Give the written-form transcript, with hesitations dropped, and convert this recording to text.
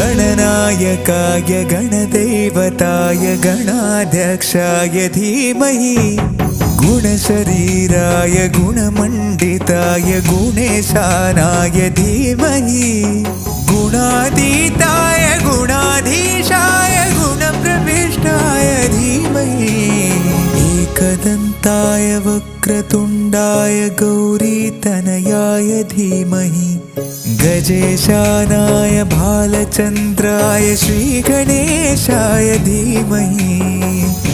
गणनायकाय गणदेवताय गणाध्यक्षाय धीमहि गुणशरीराय गुणमण्डिताय गुणेशानाय धीमहि गुणातीताय गुणाधीशाय गुणप्रविष्टाय धीमहि एकदन्ताय वक्रतुण्डाय गौरीतनयाय धीमहि गजेशानाय भालचन्द्राय श्रीगणेशाय धीमहि